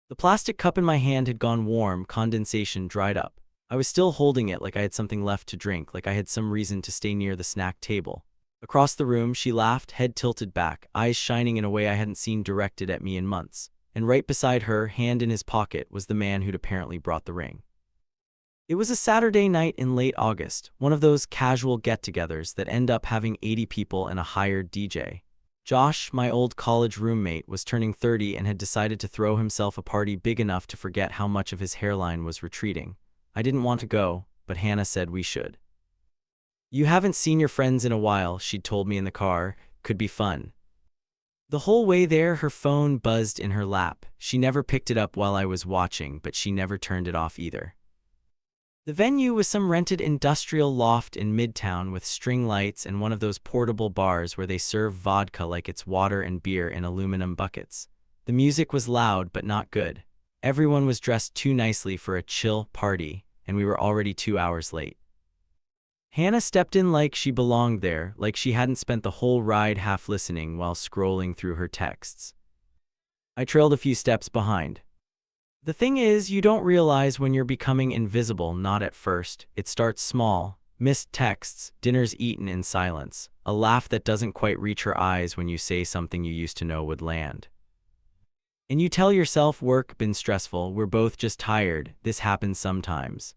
The plastic cup in my hand had gone warm, condensation dried up. I was still holding it like I had something left to drink, like I had some reason to stay near the snack table. Across the room, she laughed, head tilted back, eyes shining in a way I hadn't seen directed at me in months. And right beside her, hand in his pocket, was the man who'd apparently brought the ring. It was a Saturday night in late August, one of those casual get-togethers that end up having 80 people and a hired DJ. Josh, my old college roommate, was turning 30 and had decided to throw himself a party big enough to forget how much of his hairline was retreating. I didn't want to go, but Hannah said we should. "You haven't seen your friends in a while," she'd told me in the car. "Could be fun." The whole way there, her phone buzzed in her lap. She never picked it up while I was watching, but she never turned it off either. The venue was some rented industrial loft in Midtown with string lights and one of those portable bars where they serve vodka like it's water and beer in aluminum buckets. The music was loud but not good. Everyone was dressed too nicely for a chill party, and we were already 2 hours late. Hannah stepped in like she belonged there, like she hadn't spent the whole ride half listening while scrolling through her texts. I trailed a few steps behind. The thing is, you don't realize when you're becoming invisible, not at first. It starts small. Missed texts, dinners eaten in silence, a laugh that doesn't quite reach her eyes when you say something you used to know would land. And you tell yourself, work, been stressful, we're both just tired, this happens sometimes.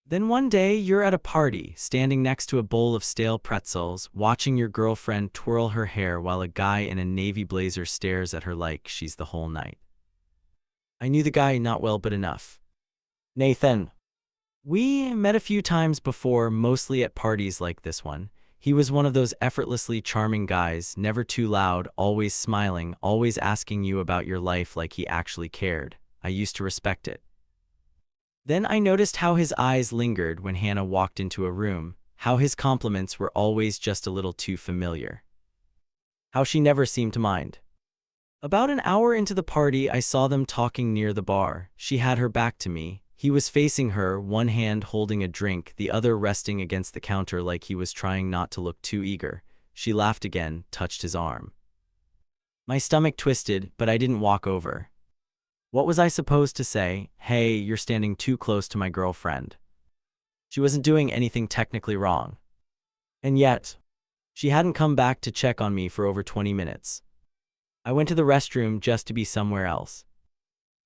Then one day, you're at a party, standing next to a bowl of stale pretzels, watching your girlfriend twirl her hair while a guy in a navy blazer stares at her like she's the whole night. I knew the guy not well but enough. Nathan. We met a few times before, mostly at parties like this one. He was one of those effortlessly charming guys, never too loud, always smiling, always asking you about your life like he actually cared. I used to respect it. Then I noticed how his eyes lingered when Hannah walked into a room, how his compliments were always just a little too familiar. How she never seemed to mind. About an hour into the party, I saw them talking near the bar. She had her back to me. He was facing her, one hand holding a drink, the other resting against the counter like he was trying not to look too eager. She laughed again, touched his arm. My stomach twisted, but I didn't walk over. What was I supposed to say? "Hey, you're standing too close to my girlfriend." She wasn't doing anything technically wrong. And yet, she hadn't come back to check on me for over 20 minutes. I went to the restroom just to be somewhere else.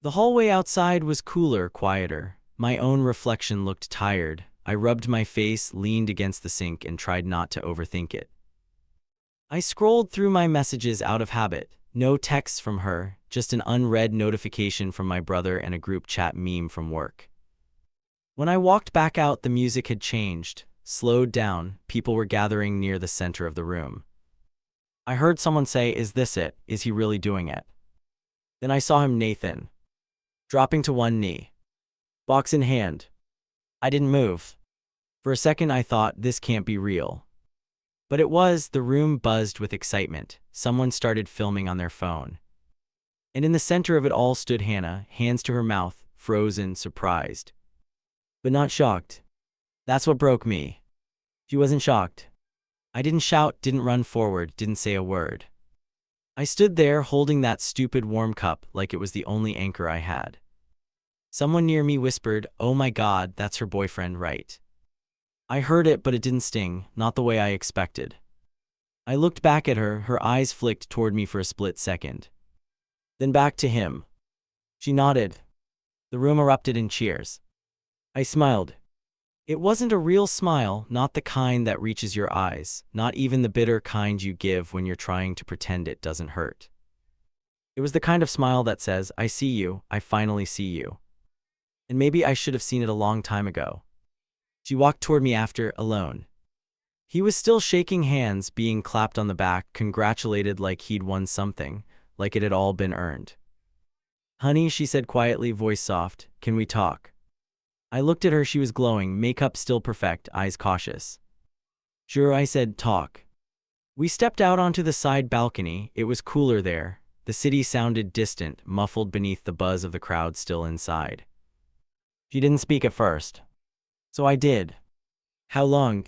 The hallway outside was cooler, quieter. My own reflection looked tired. I rubbed my face, leaned against the sink, and tried not to overthink it. I scrolled through my messages out of habit. No texts from her, just an unread notification from my brother and a group chat meme from work. When I walked back out, the music had changed, slowed down. People were gathering near the center of the room. I heard someone say, "Is this it? Is he really doing it?" Then I saw him, Nathan, dropping to one knee, box in hand. I didn't move. For a second I thought, this can't be real. But it was. The room buzzed with excitement. Someone started filming on their phone. And in the center of it all stood Hannah, hands to her mouth, frozen, surprised. But not shocked. That's what broke me. She wasn't shocked. I didn't shout, didn't run forward, didn't say a word. I stood there holding that stupid warm cup like it was the only anchor I had. Someone near me whispered, "Oh my God, that's her boyfriend, right?" I heard it, but it didn't sting, not the way I expected. I looked back at her, her eyes flicked toward me for a split second. Then back to him. She nodded. The room erupted in cheers. I smiled. It wasn't a real smile, not the kind that reaches your eyes, not even the bitter kind you give when you're trying to pretend it doesn't hurt. It was the kind of smile that says, "I see you, I finally see you. And maybe I should have seen it a long time ago." She walked toward me after, alone. He was still shaking hands, being clapped on the back, congratulated like he'd won something, like it had all been earned. "Honey," she said quietly, voice soft, "can we talk?" I looked at her. She was glowing, makeup still perfect, eyes cautious. "Sure," I said, "talk." We stepped out onto the side balcony. It was cooler there. The city sounded distant, muffled beneath the buzz of the crowd still inside. She didn't speak at first. So I did. "How long?"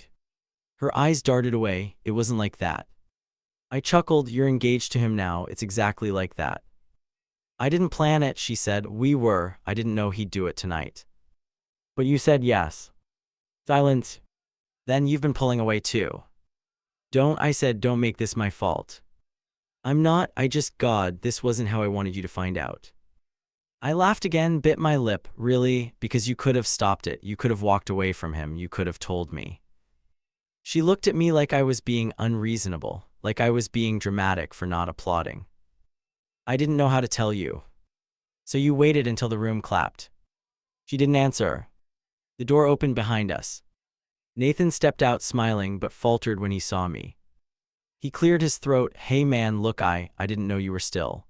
Her eyes darted away. "It wasn't like that." I chuckled. "You're engaged to him now. It's exactly like that." I didn't plan it, she said. I didn't know he'd do it tonight. But you said yes. Silence. Then you've been pulling away too. I said, don't make this my fault. I'm not, God, this wasn't how I wanted you to find out. I laughed again, bit my lip. Really? Because you could have stopped it. You could have walked away from him. You could have told me. She looked at me like I was being unreasonable, like I was being dramatic for not applauding. I didn't know how to tell you. So you waited until the room clapped. She didn't answer. The door opened behind us. Nathan stepped out smiling but faltered when he saw me. He cleared his throat. Hey man, look, I didn't know you were still.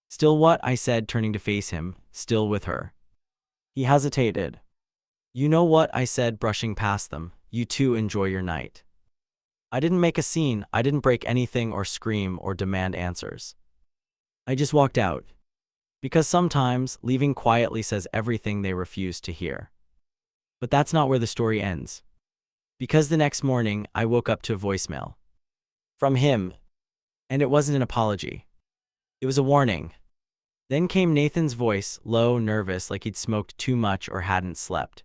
Still what? I said, turning to face him. Still with her. He hesitated. You know what? I said, brushing past them. You two enjoy your night. I didn't make a scene. I didn't break anything or scream or demand answers. I just walked out. Because sometimes leaving quietly says everything they refuse to hear. But that's not where the story ends. Because the next morning, I woke up to a voicemail. From him. And it wasn't an apology. It was a warning. Then came Nathan's voice, low, nervous, like he'd smoked too much or hadn't slept.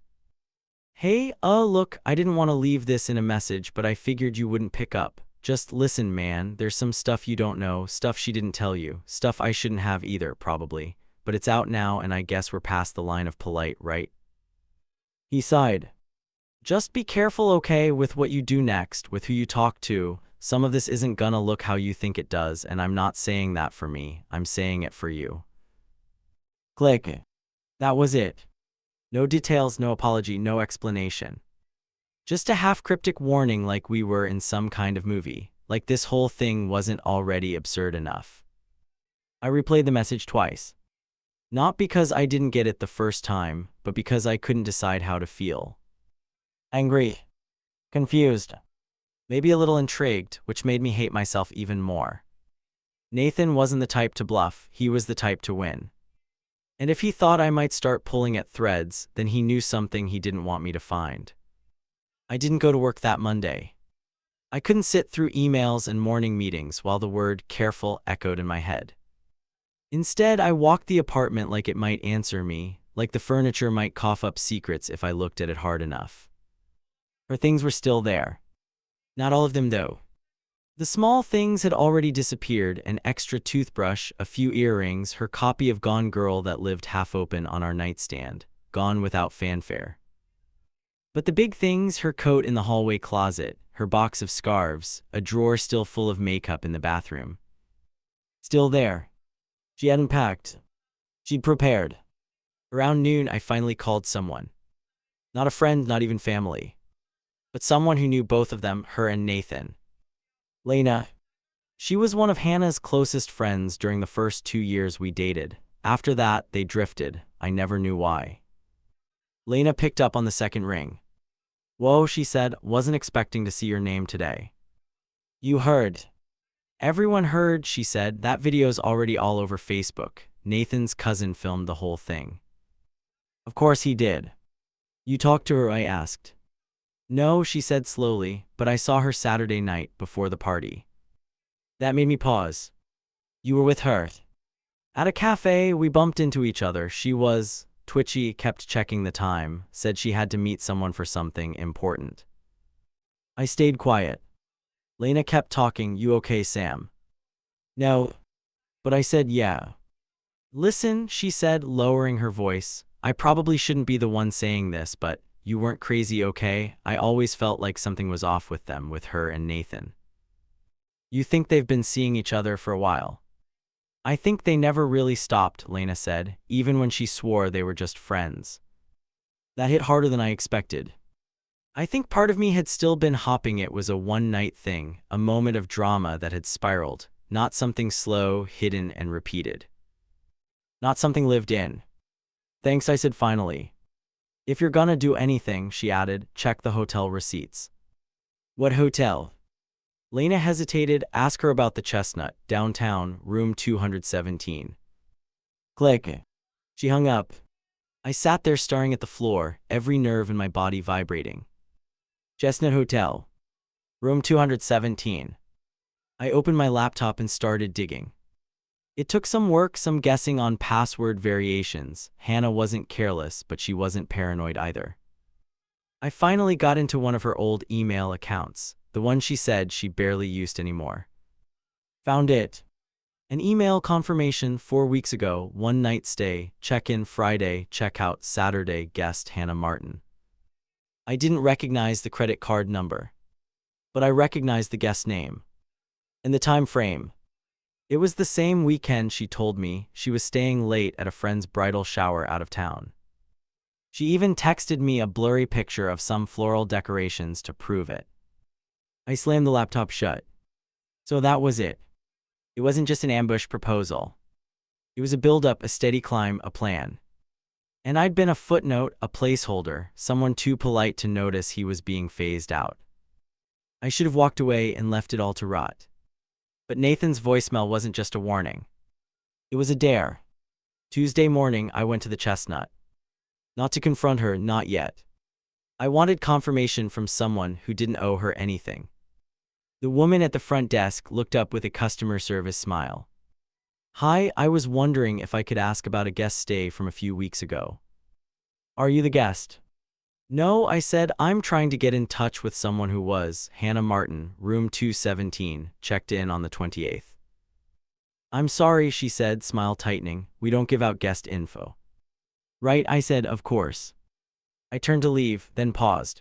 Hey, look, I didn't want to leave this in a message, but I figured you wouldn't pick up. Just listen, man, there's some stuff you don't know, stuff she didn't tell you, stuff I shouldn't have either, probably. But it's out now and I guess we're past the line of polite, right? He sighed. Just be careful, okay, with what you do next, with who you talk to. Some of this isn't gonna look how you think it does, and I'm not saying that for me, I'm saying it for you. Click. That was it. No details, no apology, no explanation. Just a half-cryptic warning like we were in some kind of movie, like this whole thing wasn't already absurd enough. I replayed the message twice. Not because I didn't get it the first time, but because I couldn't decide how to feel. Angry. Confused. Maybe a little intrigued, which made me hate myself even more. Nathan wasn't the type to bluff, he was the type to win. And if he thought I might start pulling at threads, then he knew something he didn't want me to find. I didn't go to work that Monday. I couldn't sit through emails and morning meetings while the word careful echoed in my head. Instead, I walked the apartment like it might answer me, like the furniture might cough up secrets if I looked at it hard enough. Her things were still there. Not all of them, though. The small things had already disappeared: an extra toothbrush, a few earrings, her copy of Gone Girl that lived half open on our nightstand, gone without fanfare. But the big things: her coat in the hallway closet, her box of scarves, a drawer still full of makeup in the bathroom. Still there. She hadn't packed. She'd prepared. Around noon, I finally called someone. Not a friend, not even family. But someone who knew both of them, her and Nathan. Lena. She was one of Hannah's closest friends during the first 2 years we dated. After that, they drifted. I never knew why. Lena picked up on the second ring. Whoa, she said, wasn't expecting to see your name today. You heard. Everyone heard, she said. That video's already all over Facebook. Nathan's cousin filmed the whole thing. Of course he did. You talked to her? I asked. No, she said slowly, but I saw her Saturday night before the party. That made me pause. You were with her? At a cafe, we bumped into each other. She was twitchy, kept checking the time, said she had to meet someone for something important. I stayed quiet. Lena kept talking. You okay, Sam? No. But I said yeah. Listen, she said, lowering her voice. I probably shouldn't be the one saying this, but you weren't crazy, okay? I always felt like something was off with them, with her and Nathan. You think they've been seeing each other for a while? I think they never really stopped, Lena said, even when she swore they were just friends. That hit harder than I expected. I think part of me had still been hoping it was a one-night thing, a moment of drama that had spiraled, not something slow, hidden, and repeated. Not something lived in. Thanks, I said finally. If you're gonna do anything, she added, check the hotel receipts. What hotel? Lena hesitated. Ask her about the Chestnut, downtown, room 217. Click. She hung up. I sat there staring at the floor, every nerve in my body vibrating. Chestnut Hotel. Room 217. I opened my laptop and started digging. It took some work, some guessing on password variations. Hannah wasn't careless, but she wasn't paranoid either. I finally got into one of her old email accounts, the one she said she barely used anymore. Found it. An email confirmation 4 weeks ago, one night stay, check-in Friday, check-out Saturday, guest Hannah Martin. I didn't recognize the credit card number, but I recognized the guest name and the time frame. It was the same weekend she told me she was staying late at a friend's bridal shower out of town. She even texted me a blurry picture of some floral decorations to prove it. I slammed the laptop shut. So that was it. It wasn't just an ambush proposal. It was a build-up, a steady climb, a plan. And I'd been a footnote, a placeholder, someone too polite to notice he was being phased out. I should have walked away and left it all to rot. But Nathan's voicemail wasn't just a warning. It was a dare. Tuesday morning, I went to the Chestnut. Not to confront her, not yet. I wanted confirmation from someone who didn't owe her anything. The woman at the front desk looked up with a customer service smile. Hi, I was wondering if I could ask about a guest stay from a few weeks ago. Are you the guest? No, I said, I'm trying to get in touch with someone who was. Hannah Martin, room 217, checked in on the 28th. I'm sorry, she said, smile tightening. We don't give out guest info. Right, I said, of course. I turned to leave, then paused.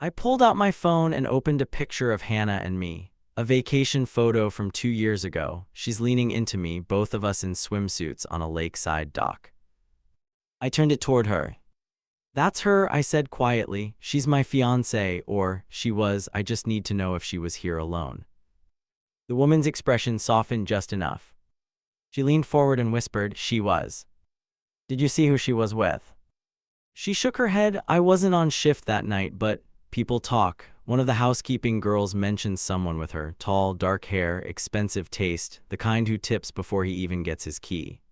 I pulled out my phone and opened a picture of Hannah and me, a vacation photo from 2 years ago. She's leaning into me, both of us in swimsuits on a lakeside dock. I turned it toward her. That's her, I said quietly. She's my fiancée, or she was. I just need to know if she was here alone. The woman's expression softened just enough. She leaned forward and whispered, she was. Did you see who she was with? She shook her head. I wasn't on shift that night, but people talk. One of the housekeeping girls mentioned someone with her, tall, dark hair, expensive taste, the kind who tips before he even gets his key.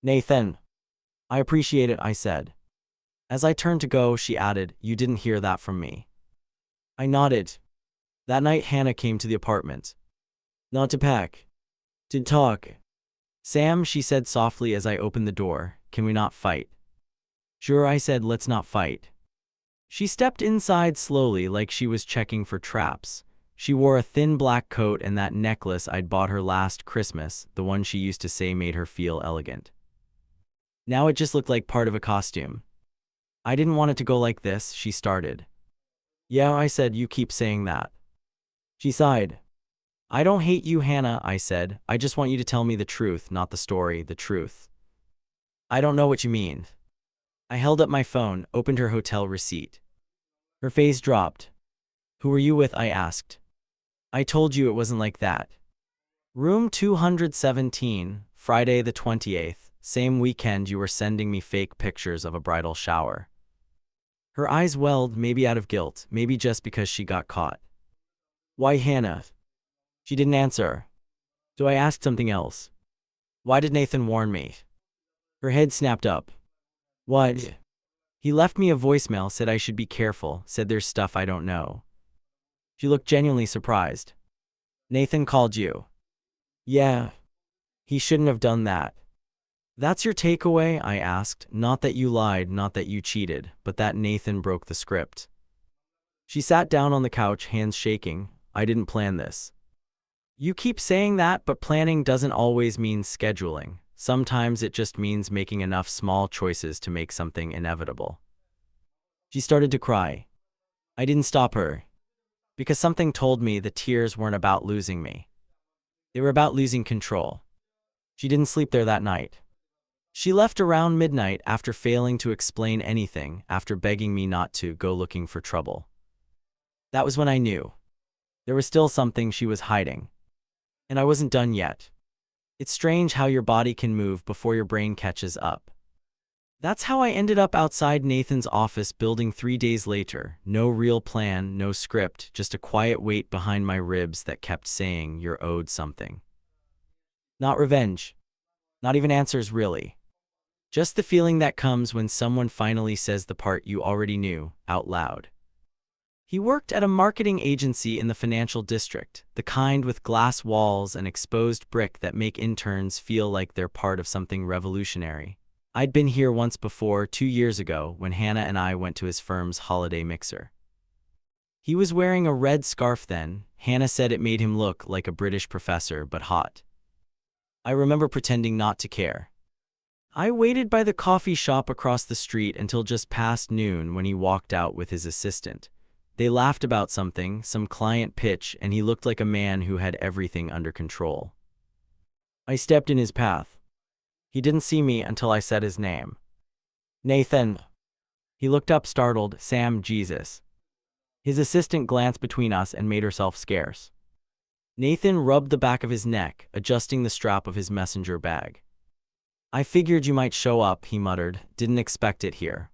Nathan. I appreciate it, I said. As I turned to go, she added, you didn't hear that from me. I nodded. That night, Hannah came to the apartment. Not to pack. To talk. Sam, she said softly as I opened the door, can we not fight? Sure, I said, let's not fight. She stepped inside slowly like she was checking for traps. She wore a thin black coat and that necklace I'd bought her last Christmas, the one she used to say made her feel elegant. Now it just looked like part of a costume. I didn't want it to go like this, she started. Yeah, I said, you keep saying that. She sighed. I don't hate you, Hannah, I said. I just want you to tell me the truth, not the story, the truth. I don't know what you mean. I held up my phone, opened her hotel receipt. Her face dropped. Who were you with? I asked. I told you it wasn't like that. Room 217, Friday the 28th, same weekend you were sending me fake pictures of a bridal shower. Her eyes welled, maybe out of guilt, maybe just because she got caught. Why, Hannah? She didn't answer. So I asked something else. Why did Nathan warn me? Her head snapped up. What? He left me a voicemail, said I should be careful, said there's stuff I don't know. She looked genuinely surprised. Nathan called you? Yeah. He shouldn't have done that. That's your takeaway? I asked. Not that you lied, not that you cheated, but that Nathan broke the script. She sat down on the couch, hands shaking. I didn't plan this. You keep saying that, but planning doesn't always mean scheduling. Sometimes it just means making enough small choices to make something inevitable. She started to cry. I didn't stop her. Because something told me the tears weren't about losing me. They were about losing control. She didn't sleep there that night. She left around midnight after failing to explain anything, after begging me not to go looking for trouble. That was when I knew. There was still something she was hiding. And I wasn't done yet. It's strange how your body can move before your brain catches up. That's how I ended up outside Nathan's office building 3 days later. No real plan, no script, just a quiet weight behind my ribs that kept saying you're owed something. Not revenge. Not even answers, really. Just the feeling that comes when someone finally says the part you already knew, out loud. He worked at a marketing agency in the financial district, the kind with glass walls and exposed brick that make interns feel like they're part of something revolutionary. I'd been here once before, 2 years ago, when Hannah and I went to his firm's holiday mixer. He was wearing a red scarf then. Hannah said it made him look like a British professor, but hot. I remember pretending not to care. I waited by the coffee shop across the street until just past noon when he walked out with his assistant. They laughed about something, some client pitch, and he looked like a man who had everything under control. I stepped in his path. He didn't see me until I said his name. Nathan. He looked up startled. Sam, Jesus. His assistant glanced between us and made herself scarce. Nathan rubbed the back of his neck, adjusting the strap of his messenger bag. I figured you might show up, he muttered. Didn't expect it here.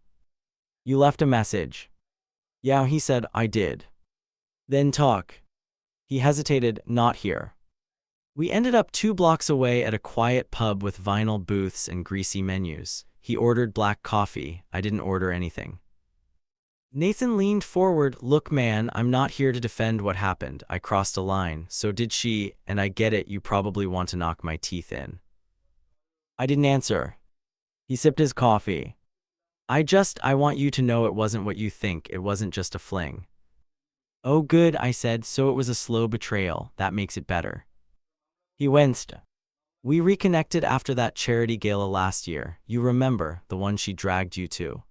You left a message. Yeah, he said. I did. Then talk. He hesitated. Not here. We ended up 2 blocks away at a quiet pub with vinyl booths and greasy menus. He ordered black coffee. I didn't order anything. Nathan leaned forward. Look, man, I'm not here to defend what happened. I crossed a line, so did she, and I get it, you probably want to knock my teeth in. I didn't answer. He sipped his coffee. I want you to know it wasn't what you think, it wasn't just a fling. Oh good, I said, so it was a slow betrayal, that makes it better. He winced. We reconnected after that charity gala last year, you remember, the one she dragged you to.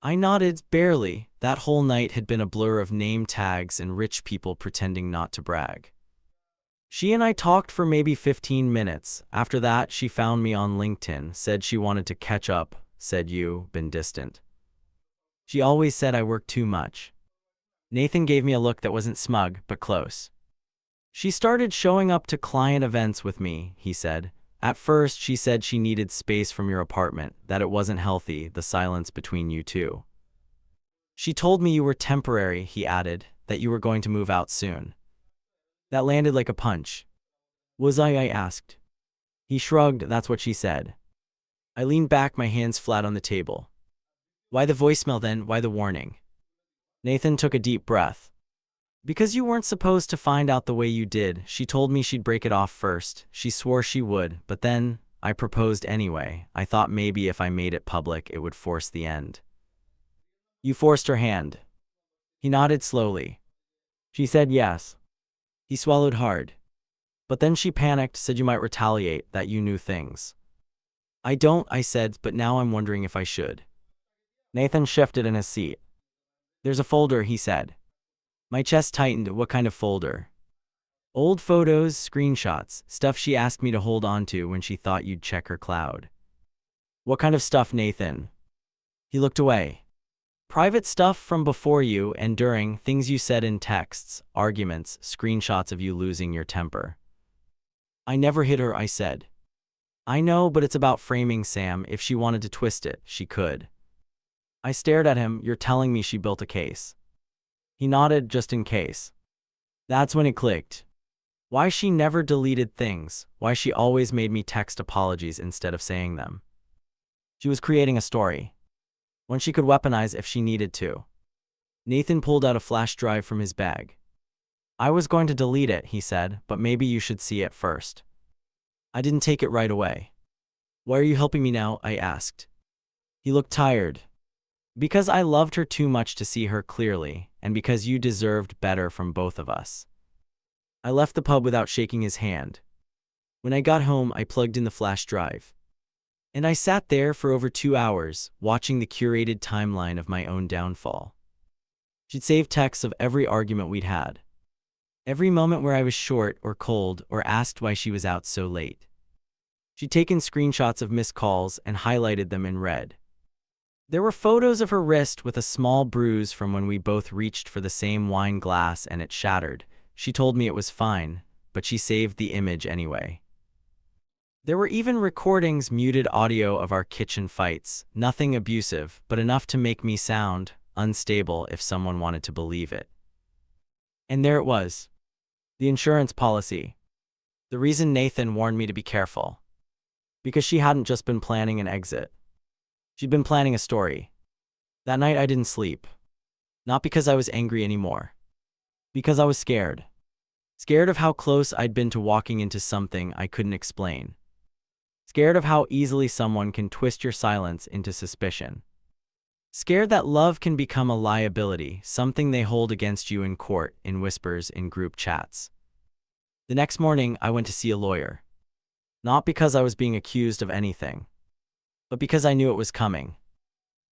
I nodded, barely. That whole night had been a blur of name tags and rich people pretending not to brag. She and I talked for maybe 15 minutes. After that, she found me on LinkedIn, said she wanted to catch up, said you've been distant. She always said I worked too much. Nathan gave me a look that wasn't smug, but close. She started showing up to client events with me, he said. At first, she said she needed space from your apartment, that it wasn't healthy, the silence between you two. She told me you were temporary, he added, that you were going to move out soon. That landed like a punch. Was I asked. He shrugged, that's what she said. I leaned back, my hands flat on the table. Why the voicemail then, why the warning? Nathan took a deep breath. Because you weren't supposed to find out the way you did. She told me she'd break it off first. She swore she would, but then I proposed anyway. I thought maybe if I made it public, it would force the end. You forced her hand. He nodded slowly. She said yes. He swallowed hard. But then she panicked, said you might retaliate, that you knew things. I don't, I said, but now I'm wondering if I should. Nathan shifted in his seat. There's a folder, he said. My chest tightened. What kind of folder? Old photos, screenshots, stuff she asked me to hold on to when she thought you'd check her cloud. What kind of stuff, Nathan? He looked away. Private stuff from before you and during, things you said in texts, arguments, screenshots of you losing your temper. I never hit her, I said. I know, but it's about framing, Sam. If she wanted to twist it, she could. I stared at him. You're telling me she built a case? He nodded, just in case. That's when it clicked. Why she never deleted things, why she always made me text apologies instead of saying them. She was creating a story. One she could weaponize if she needed to. Nathan pulled out a flash drive from his bag. I was going to delete it, he said, but maybe you should see it first. I didn't take it right away. Why are you helping me now? I asked. He looked tired. Because I loved her too much to see her clearly, and because you deserved better from both of us. I left the pub without shaking his hand. When I got home, I plugged in the flash drive. And I sat there for over 2 hours, watching the curated timeline of my own downfall. She'd saved texts of every argument we'd had. Every moment where I was short or cold or asked why she was out so late. She'd taken screenshots of missed calls and highlighted them in red. There were photos of her wrist with a small bruise from when we both reached for the same wine glass and it shattered. She told me it was fine, but she saved the image anyway. There were even recordings, muted audio of our kitchen fights, nothing abusive, but enough to make me sound unstable if someone wanted to believe it. And there it was. The insurance policy. The reason Nathan warned me to be careful. Because she hadn't just been planning an exit. She'd been planning a story. That night I didn't sleep. Not because I was angry anymore. Because I was scared. Scared of how close I'd been to walking into something I couldn't explain. Scared of how easily someone can twist your silence into suspicion. Scared that love can become a liability, something they hold against you in court, in whispers, in group chats. The next morning, I went to see a lawyer. Not because I was being accused of anything, but because I knew it was coming.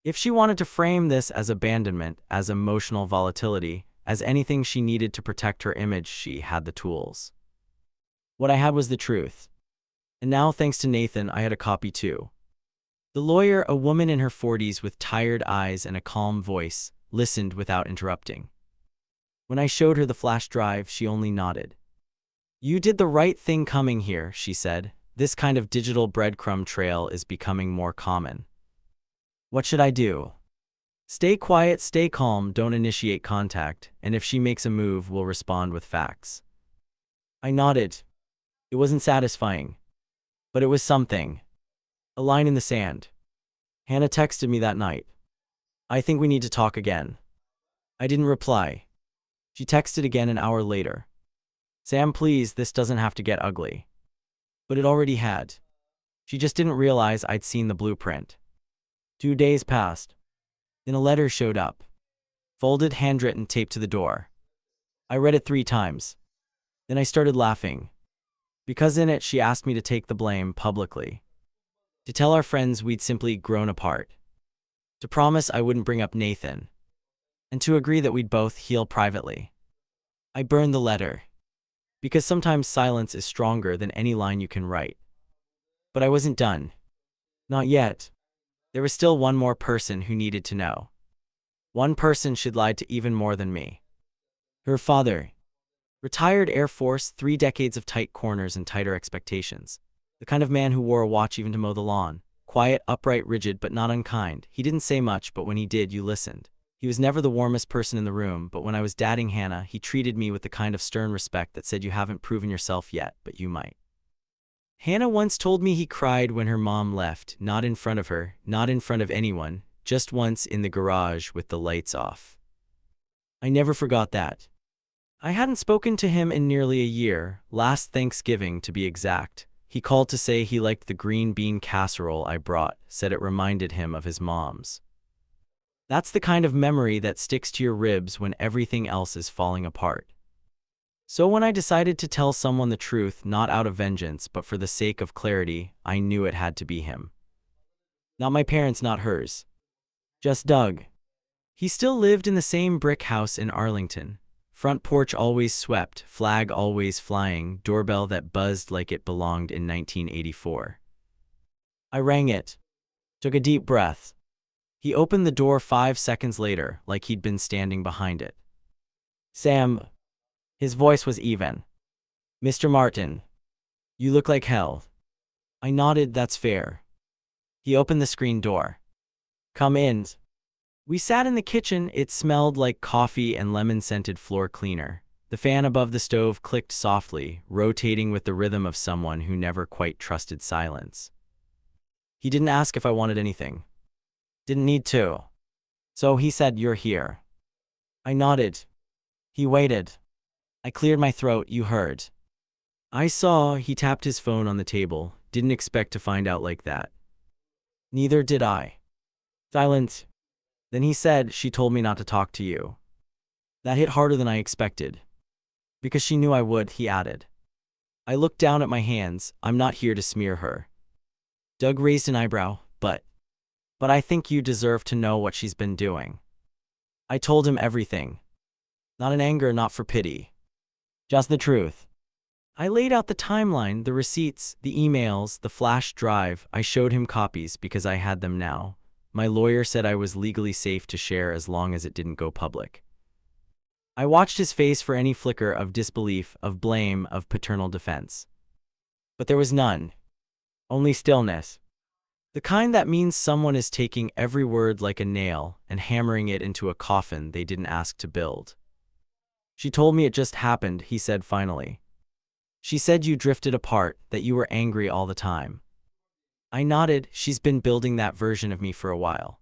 If she wanted to frame this as abandonment, as emotional volatility, as anything she needed to protect her image, she had the tools. What I had was the truth. And now, thanks to Nathan, I had a copy too. The lawyer, a woman in her 40s with tired eyes and a calm voice, listened without interrupting. When I showed her the flash drive, she only nodded. "You did the right thing coming here," she said. "This kind of digital breadcrumb trail is becoming more common." What should I do? Stay quiet, stay calm, don't initiate contact, and if she makes a move, we'll respond with facts. I nodded. It wasn't satisfying, but it was something. A line in the sand. Hannah texted me that night. "I think we need to talk again." I didn't reply. She texted again an hour later. "Sam, please, this doesn't have to get ugly." But it already had. She just didn't realize I'd seen the blueprint. 2 days passed. Then a letter showed up. Folded, handwritten, taped to the door. I read it 3 times. Then I started laughing. Because in it, she asked me to take the blame publicly. To tell our friends we'd simply grown apart. To promise I wouldn't bring up Nathan. And to agree that we'd both heal privately. I burned the letter. Because sometimes silence is stronger than any line you can write. But I wasn't done. Not yet. There was still one more person who needed to know. One person she'd lied to even more than me. Her father. Retired Air Force, 3 decades of tight corners and tighter expectations. The kind of man who wore a watch even to mow the lawn. Quiet, upright, rigid, but not unkind. He didn't say much, but when he did, you listened. He was never the warmest person in the room, but when I was dating Hannah, he treated me with the kind of stern respect that said, "You haven't proven yourself yet, but you might." Hannah once told me he cried when her mom left, not in front of her, not in front of anyone, just once in the garage with the lights off. I never forgot that. I hadn't spoken to him in nearly a year, last Thanksgiving to be exact. He called to say he liked the green bean casserole I brought, said it reminded him of his mom's. That's the kind of memory that sticks to your ribs when everything else is falling apart. So when I decided to tell someone the truth, not out of vengeance, but for the sake of clarity, I knew it had to be him. Not my parents, not hers. Just Doug. He still lived in the same brick house in Arlington. Front porch always swept, flag always flying, doorbell that buzzed like it belonged in 1984. I rang it. Took a deep breath. He opened the door 5 seconds later, like he'd been standing behind it. "Sam." His voice was even. "Mr. Martin. You look like hell." I nodded, "That's fair." He opened the screen door. "Come in." We sat in the kitchen. It smelled like coffee and lemon-scented floor cleaner. The fan above the stove clicked softly, rotating with the rhythm of someone who never quite trusted silence. He didn't ask if I wanted anything. Didn't need to. So he said, "You're here." I nodded. He waited. I cleared my throat. "You heard." I saw. He tapped his phone on the table. Didn't expect to find out like that. Neither did I. Silence. Then he said, "She told me not to talk to you." That hit harder than I expected. Because she knew I would, he added. I looked down at my hands. "I'm not here to smear her." Doug raised an eyebrow. But I think you deserve to know what she's been doing." I told him everything. Not in anger, not for pity. Just the truth. I laid out the timeline, the receipts, the emails, the flash drive. I showed him copies because I had them now. My lawyer said I was legally safe to share as long as it didn't go public. I watched his face for any flicker of disbelief, of blame, of paternal defense. But there was none. Only stillness. The kind that means someone is taking every word like a nail and hammering it into a coffin they didn't ask to build. "She told me it just happened," he said finally. "She said you drifted apart, that you were angry all the time." I nodded. "She's been building that version of me for a while."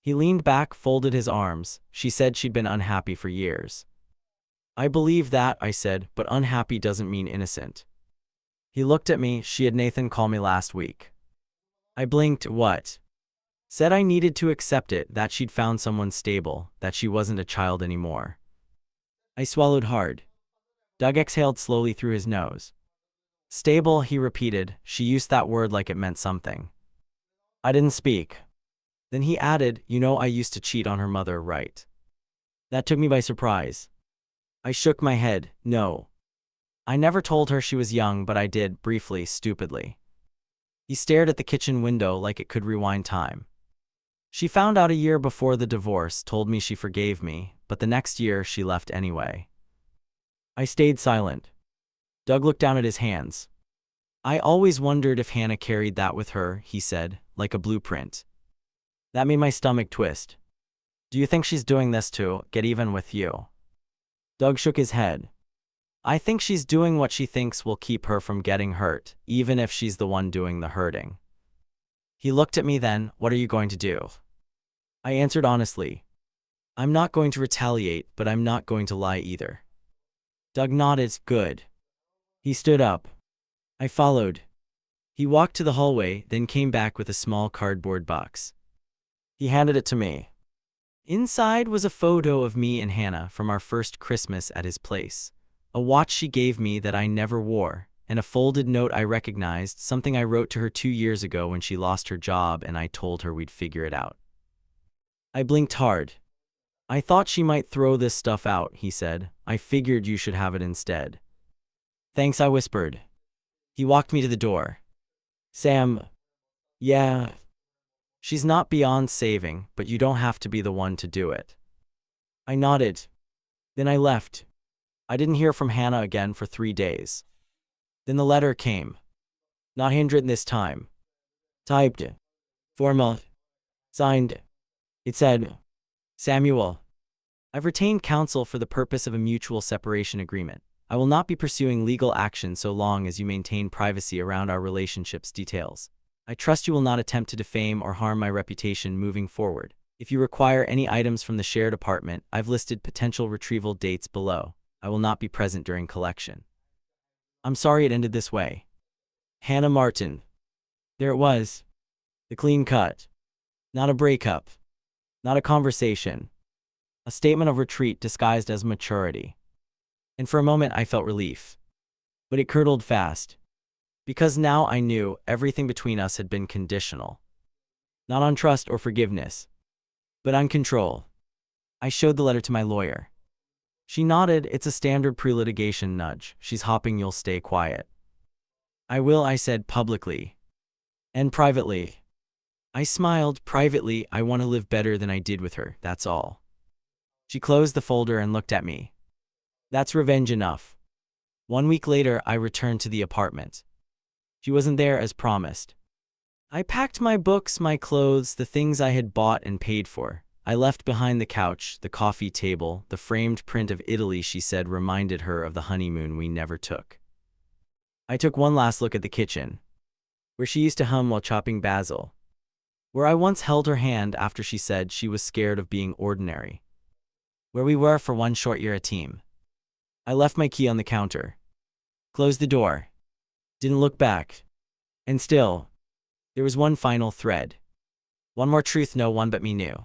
He leaned back, folded his arms. She said she'd been unhappy for years. I believe that, I said, but unhappy doesn't mean innocent. He looked at me. She had Nathan call me last week. I blinked. What? Said I needed to accept it, that she'd found someone stable, that she wasn't a child anymore. I swallowed hard. Doug exhaled slowly through his nose. Stable, he repeated. She used that word like it meant something. I didn't speak. Then he added, you know, I used to cheat on her mother, right? That took me by surprise. I shook my head. No. I never told her she was young, but I did, briefly, stupidly. He stared at the kitchen window like it could rewind time. She found out a year before the divorce, told me she forgave me, but the next year she left anyway. I stayed silent. Doug looked down at his hands. I always wondered if Hannah carried that with her, he said, like a blueprint. That made my stomach twist. Do you think she's doing this to get even with you? Doug shook his head. I think she's doing what she thinks will keep her from getting hurt, even if she's the one doing the hurting. He looked at me then. What are you going to do? I answered honestly. I'm not going to retaliate, but I'm not going to lie either. Doug nodded. Good. He stood up. I followed. He walked to the hallway, then came back with a small cardboard box. He handed it to me. Inside was a photo of me and Hannah from our first Christmas at his place. A watch she gave me that I never wore, and a folded note I recognized, something I wrote to her 2 years ago when she lost her job and I told her we'd figure it out. I blinked hard. I thought she might throw this stuff out, he said. I figured you should have it instead. Thanks, I whispered. He walked me to the door. Sam. Yeah. She's not beyond saving, but you don't have to be the one to do it. I nodded. Then I left. I didn't hear from Hannah again for 3 days. Then the letter came. Not handwritten this time. Typed. Formal. Signed. It said, Samuel, I've retained counsel for the purpose of a mutual separation agreement. I will not be pursuing legal action so long as you maintain privacy around our relationship's details. I trust you will not attempt to defame or harm my reputation moving forward. If you require any items from the shared apartment, I've listed potential retrieval dates below. I will not be present during collection. I'm sorry it ended this way. Hannah Martin. There it was. The clean cut. Not a breakup. Not a conversation. A statement of retreat disguised as maturity. And for a moment I felt relief. But it curdled fast. Because now I knew everything between us had been conditional. Not on trust or forgiveness, but on control. I showed the letter to my lawyer. She nodded. It's a standard pre-litigation nudge. She's hoping you'll stay quiet. I will, I said publicly. And privately. I smiled. Privately, I want to live better than I did with her, that's all. She closed the folder and looked at me. That's revenge enough. 1 week later, I returned to the apartment. She wasn't there as promised. I packed my books, my clothes, the things I had bought and paid for. I left behind the couch, the coffee table, the framed print of Italy she said reminded her of the honeymoon we never took. I took one last look at the kitchen, where she used to hum while chopping basil, where I once held her hand after she said she was scared of being ordinary, where we were for one short year a team. I left my key on the counter, closed the door, didn't look back, and still, there was one final thread. One more truth no one but me knew.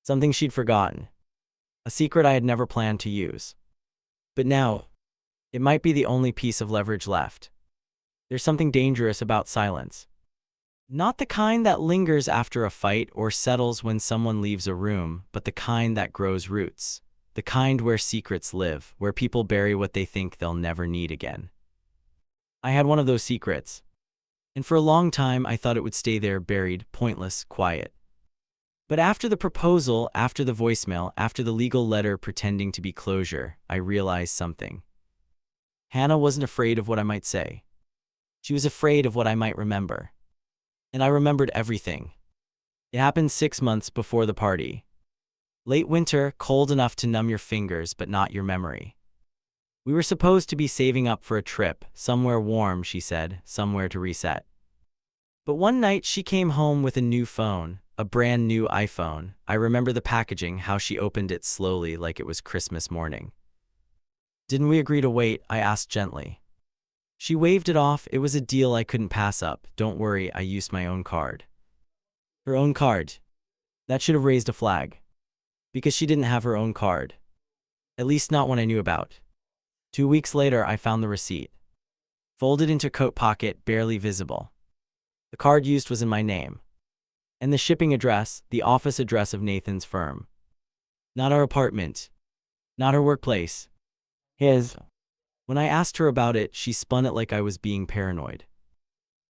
Something she'd forgotten. A secret I had never planned to use. But now, it might be the only piece of leverage left. There's something dangerous about silence. Not the kind that lingers after a fight or settles when someone leaves a room, but the kind that grows roots. The kind where secrets live, where people bury what they think they'll never need again. I had one of those secrets. And for a long time I thought it would stay there buried, pointless, quiet. But after the proposal, after the voicemail, after the legal letter pretending to be closure, I realized something. Hannah wasn't afraid of what I might say. She was afraid of what I might remember. And I remembered everything. It happened 6 months before the party. Late winter, cold enough to numb your fingers but not your memory. We were supposed to be saving up for a trip, somewhere warm, she said, somewhere to reset. But one night she came home with a new phone, a brand new iPhone. I remember the packaging, how she opened it slowly like it was Christmas morning. "Didn't we agree to wait?" I asked gently. She waved it off. "It was a deal I couldn't pass up. Don't worry, I used my own card." Her own card. That should have raised a flag. Because she didn't have her own card. At least not one I knew about. 2 weeks later, I found the receipt. Folded into coat pocket, barely visible. The card used was in my name. And the shipping address, the office address of Nathan's firm. Not our apartment. Not her workplace. His. When I asked her about it, she spun it like I was being paranoid.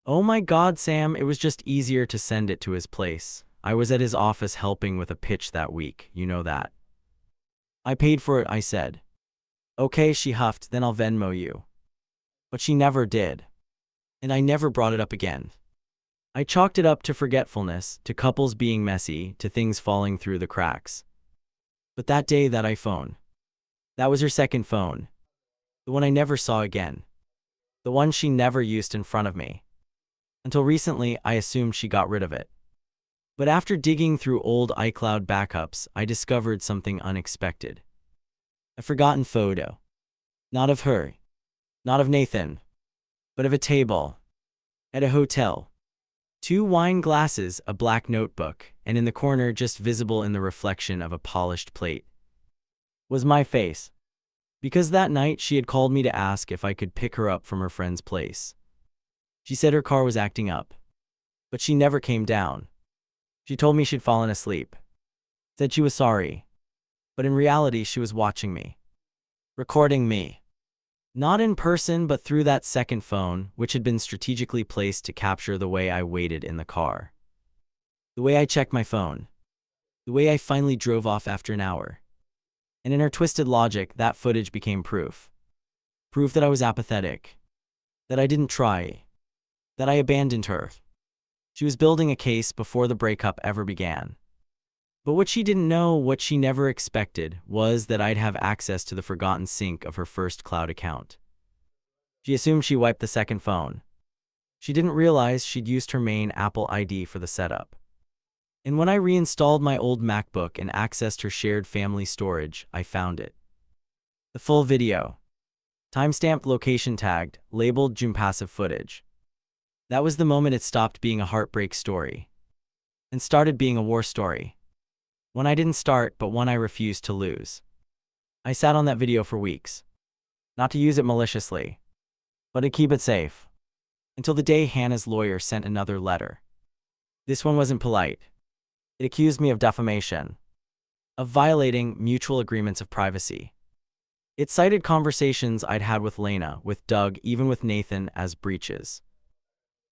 "Oh my God, Sam, it was just easier to send it to his place. I was at his office helping with a pitch that week, you know that." "I paid for it," I said. "Okay," she huffed, "then I'll Venmo you." But she never did. And I never brought it up again. I chalked it up to forgetfulness, to couples being messy, to things falling through the cracks. But that day, that iPhone. That was her second phone. The one I never saw again. The one she never used in front of me. Until recently, I assumed she got rid of it. But after digging through old iCloud backups, I discovered something unexpected. A forgotten photo. Not of her. Not of Nathan. But of a table. At a hotel. 2 wine glasses, a black notebook, and in the corner, just visible in the reflection of a polished plate, was my face. Because that night she had called me to ask if I could pick her up from her friend's place. She said her car was acting up. But she never came down. She told me she'd fallen asleep. Said she was sorry. But in reality, she was watching me. Recording me. Not in person, but through that second phone, which had been strategically placed to capture the way I waited in the car. The way I checked my phone. The way I finally drove off after an hour. And in her twisted logic, that footage became proof. Proof that I was apathetic. That I didn't try. That I abandoned her. She was building a case before the breakup ever began. But what she didn't know, what she never expected, was that I'd have access to the forgotten sync of her first cloud account. She assumed she wiped the second phone. She didn't realize she'd used her main Apple ID for the setup. And when I reinstalled my old MacBook and accessed her shared family storage, I found it. The full video. Timestamped, location tagged, labeled June passive footage. That was the moment it stopped being a heartbreak story. And started being a war story. One I didn't start, but one I refused to lose. I sat on that video for weeks. Not to use it maliciously, but to keep it safe. Until the day Hannah's lawyer sent another letter. This one wasn't polite. It accused me of defamation. Of violating mutual agreements of privacy. It cited conversations I'd had with Lena, with Doug, even with Nathan as breaches.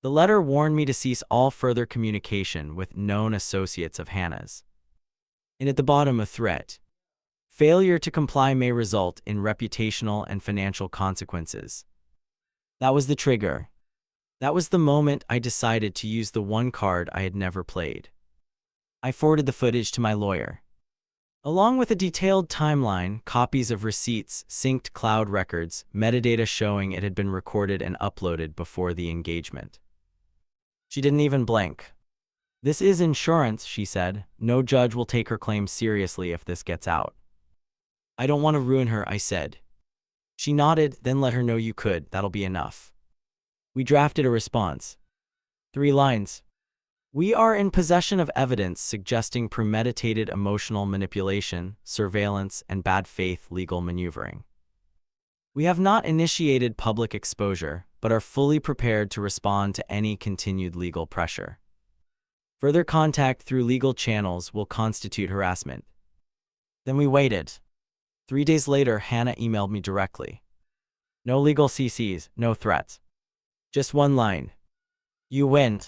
The letter warned me to cease all further communication with known associates of Hannah's. And at the bottom, a threat. Failure to comply may result in reputational and financial consequences. That was the trigger. That was the moment I decided to use the one card I had never played. I forwarded the footage to my lawyer. Along with a detailed timeline, copies of receipts, synced cloud records, metadata showing it had been recorded and uploaded before the engagement. She didn't even blink. "This is insurance," she said. "No judge will take her claim seriously if this gets out." "I don't want to ruin her," I said. She nodded, "Then let her know you could. That'll be enough." We drafted a response. 3 lines. "We are in possession of evidence suggesting premeditated emotional manipulation, surveillance, and bad faith legal maneuvering. We have not initiated public exposure, but are fully prepared to respond to any continued legal pressure. Further contact through legal channels will constitute harassment." Then we waited. 3 days later, Hannah emailed me directly. No legal CCs, no threats. Just one line. "You win."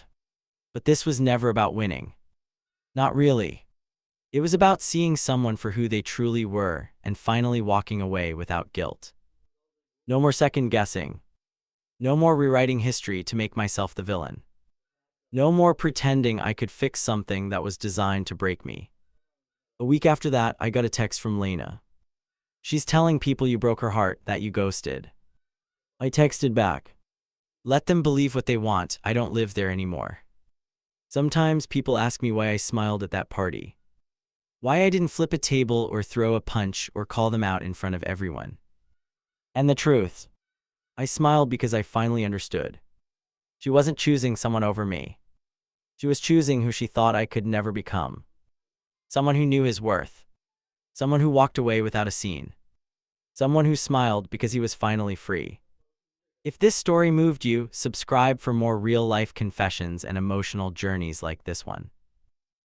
But this was never about winning. Not really. It was about seeing someone for who they truly were and finally walking away without guilt. No more second guessing. No more rewriting history to make myself the villain. No more pretending I could fix something that was designed to break me. A week after that, I got a text from Lena. "She's telling people you broke her heart, that you ghosted." I texted back. "Let them believe what they want, I don't live there anymore." Sometimes people ask me why I smiled at that party. Why I didn't flip a table or throw a punch or call them out in front of everyone. And the truth, I smiled because I finally understood. She wasn't choosing someone over me. She was choosing who she thought I could never become. Someone who knew his worth. Someone who walked away without a scene. Someone who smiled because he was finally free. If this story moved you, subscribe for more real-life confessions and emotional journeys like this one.